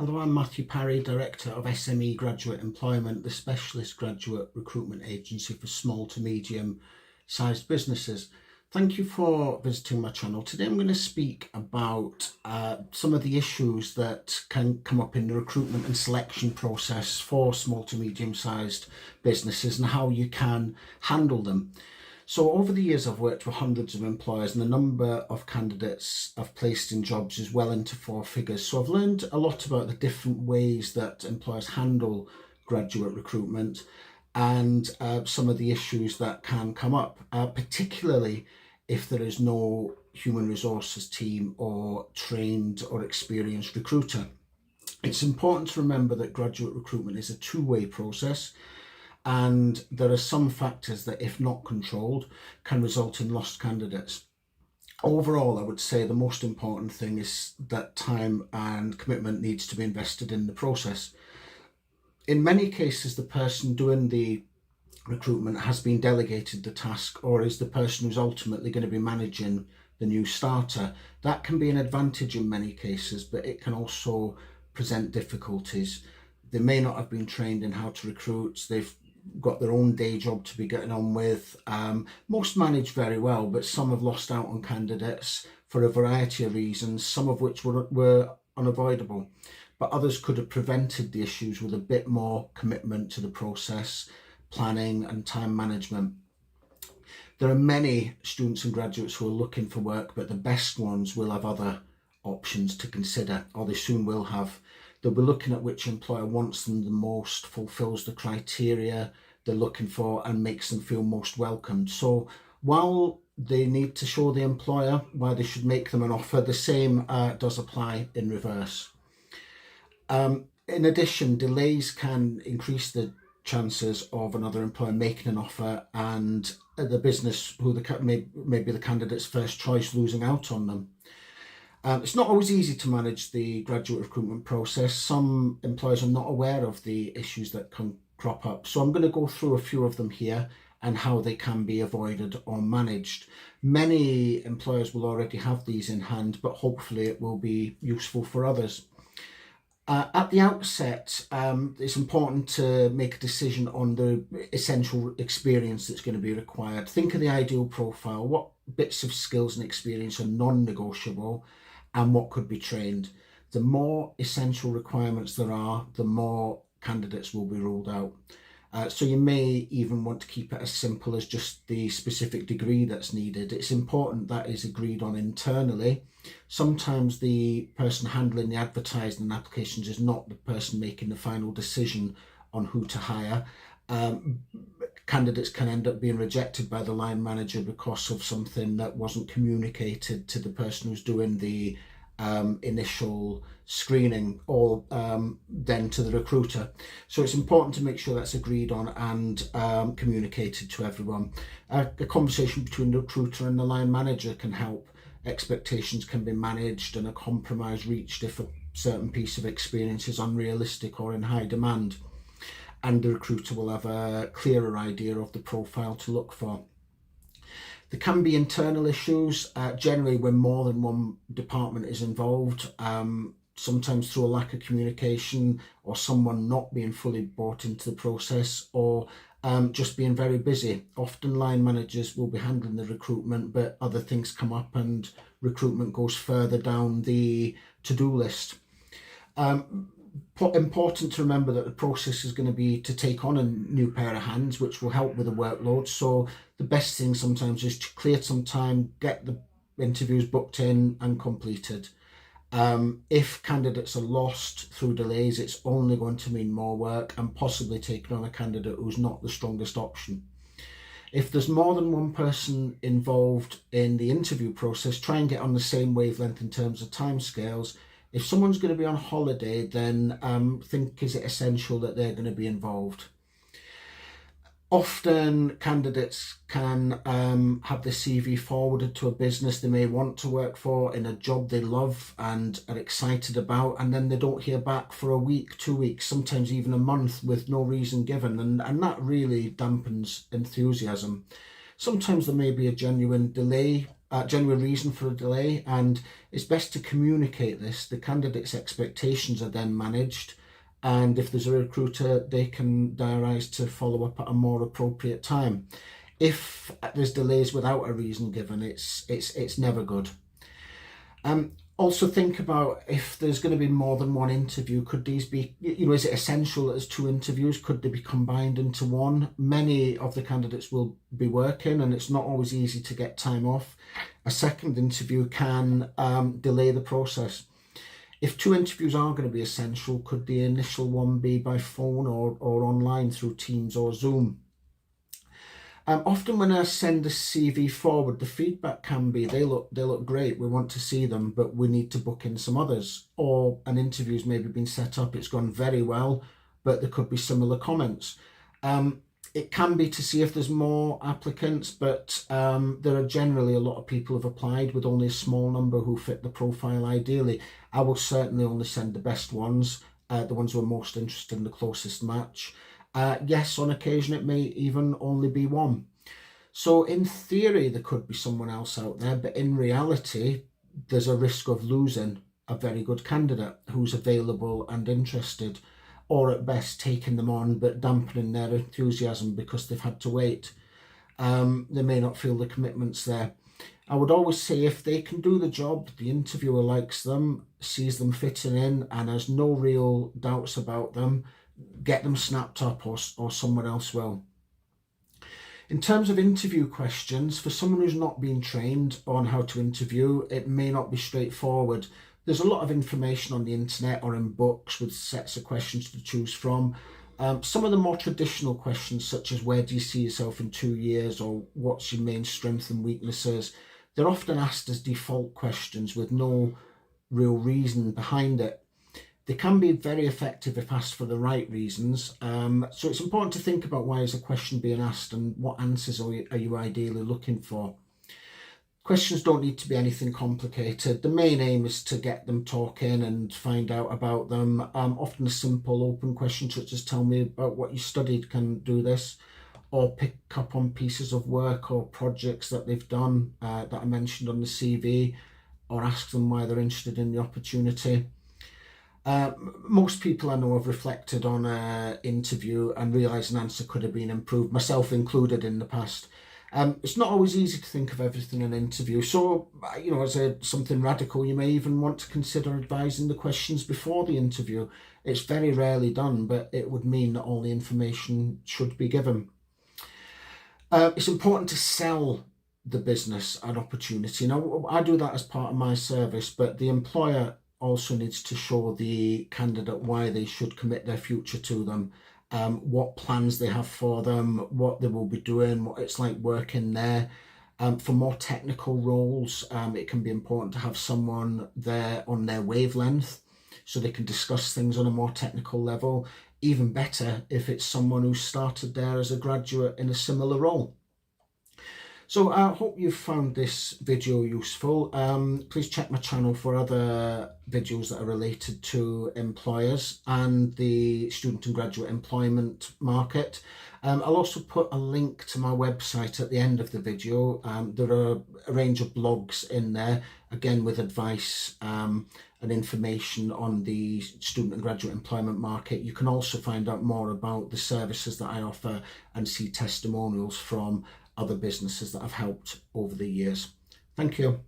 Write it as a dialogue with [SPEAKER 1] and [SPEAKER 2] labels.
[SPEAKER 1] Hello, I'm Matthew Parry, Director of SME Graduate Employment, the specialist graduate recruitment agency for small to medium sized businesses. Thank you for visiting my channel. Today I'm going to speak about some of the issues that can come up in the recruitment and selection process for small to medium sized businesses and how you can handle them. So over the years I've worked with hundreds of employers, and the number of candidates I've placed in jobs is well into four figures. So I've learned a lot about the different ways that employers handle graduate recruitment and some of the issues that can come up, particularly if there is no human resources team or trained or experienced recruiter. It's important to remember that graduate recruitment is a two-way process, and there are some factors that, if not controlled, can result in lost candidates. Overall, I would say the most important thing is that time and commitment needs to be invested in the process. In many cases, the person doing the recruitment has been delegated the task, or is the person who's ultimately going to be managing the new starter. That can be an advantage in many cases, but it can also present difficulties. They may not have been trained in how to recruit. They've got their own day job to be getting on with. Most manage very well, but some have lost out on candidates for a variety of reasons, some of which were unavoidable. But others could have prevented the issues with a bit more commitment to the process, planning and time management. There are many students and graduates who are looking for work, but the best ones will have other options to consider, or they soon will have. They'll be looking at which employer wants them the most, fulfills the criteria they're looking for, and makes them feel most welcomed. So while they need to show the employer why they should make them an offer, the same does apply in reverse. In addition, delays can increase the chances of another employer making an offer and the business who may be the candidate's first choice losing out on them. It's not always easy to manage the graduate recruitment process. Some employers are not aware of the issues that can crop up. So I'm going to go through a few of them here and how they can be avoided or managed. Many employers will already have these in hand, but hopefully it will be useful for others. At the outset, it's important to make a decision on the essential experience that's going to be required. Think of the ideal profile. What bits of skills and experience are non-negotiable and what could be trained? The more essential requirements there are, the more candidates will be ruled out. So you may even want to keep it as simple as just the specific degree that's needed. It's important that is agreed on internally. Sometimes the person handling the advertising and applications is not the person making the final decision on who to hire. Candidates can end up being rejected by the line manager because of something that wasn't communicated to the person who's doing the initial screening, or then to the recruiter. So it's important to make sure that's agreed on and communicated to everyone. A conversation between the recruiter and the line manager can help. Expectations can be managed and a compromise reached if a certain piece of experience is unrealistic or in high demand, and the recruiter will have a clearer idea of the profile to look for. There can be internal issues, generally when more than one department is involved, sometimes through a lack of communication or someone not being fully bought into the process, or just being very busy. Often line managers will be handling the recruitment, but other things come up and recruitment goes further down the to-do list. Important to remember that the process is going to be to take on a new pair of hands, which will help with the workload. So the best thing sometimes is to clear some time, get the interviews booked in and completed. If candidates are lost through delays, it's only going to mean more work and possibly taking on a candidate who's not the strongest option. If there's more than one person involved in the interview process, try and get on the same wavelength in terms of timescales. If someone's going to be on holiday, then think, is it essential that they're going to be involved? Often candidates can have their CV forwarded to a business they may want to work for in a job they love and are excited about, and then they don't hear back for a week, 2 weeks, sometimes even a month with no reason given, and that really dampens enthusiasm. Sometimes there may be a genuine delay genuine reason for a delay, and it's best to communicate this. The candidate's expectations are then managed, and if there's a recruiter, they can diarise to follow up at a more appropriate time. If there's delays without a reason given, it's never good. Also think about if there's going to be more than one interview. Could these be, is it essential that there's 2 interviews? Could they be combined into one? Many of the candidates will be working and it's not always easy to get time off. A second interview can delay the process. If 2 interviews are going to be essential, could the initial one be by phone or online through Teams or Zoom? Often when I send a CV forward, the feedback can be, they look great, we want to see them, but we need to book in some others. Or an interview's maybe been set up, it's gone very well, but there could be similar comments. It can be to see if there's more applicants, but there are generally a lot of people who have applied with only a small number who fit the profile ideally. I will certainly only send the best ones, the ones who are most interested in the closest match. Yes, on occasion it may even only be one. So in theory there could be someone else out there, but in reality there's a risk of losing a very good candidate who's available and interested, or at best taking them on but dampening their enthusiasm because they've had to wait. They may not feel the commitment's there. I would always say if they can do the job, the interviewer likes them, sees them fitting in and has no real doubts about them, get them snapped up or someone else will. In terms of interview questions, for someone who's not been trained on how to interview, it may not be straightforward. There's a lot of information on the internet or in books with sets of questions to choose from. Some of the more traditional questions, such as where do you see yourself in 2 years, or what's your main strengths and weaknesses, they're often asked as default questions with no real reason behind it. They can be very effective if asked for the right reasons. So it's important to think about why is a question being asked and what answers are you ideally looking for. Questions don't need to be anything complicated. The main aim is to get them talking and find out about them. Often a simple open question such as tell me about what you studied can do this, or pick up on pieces of work or projects that they've done that I mentioned on the CV, or ask them why they're interested in the opportunity. Most people I know have reflected on an interview and realised an answer could have been improved, myself included in the past. It's not always easy to think of everything in an interview, so as something radical, you may even want to consider advising the questions before the interview. It's very rarely done, but it would mean that all the information should be given. It's important to sell the business an opportunity. Now, I do that as part of my service, but the employer also needs to show the candidate why they should commit their future to them, what plans they have for them, what they will be doing, what it's like working there. For more technical roles, it can be important to have someone there on their wavelength so they can discuss things on a more technical level. Even better if it's someone who started there as a graduate in a similar role. So I hope you've found this video useful. Please check my channel for other videos that are related to employers and the student and graduate employment market. I'll also put a link to my website at the end of the video. There are a range of blogs in there, again with advice and information on the student and graduate employment market. You can also find out more about the services that I offer and see testimonials from other businesses that I've helped over the years. Thank you.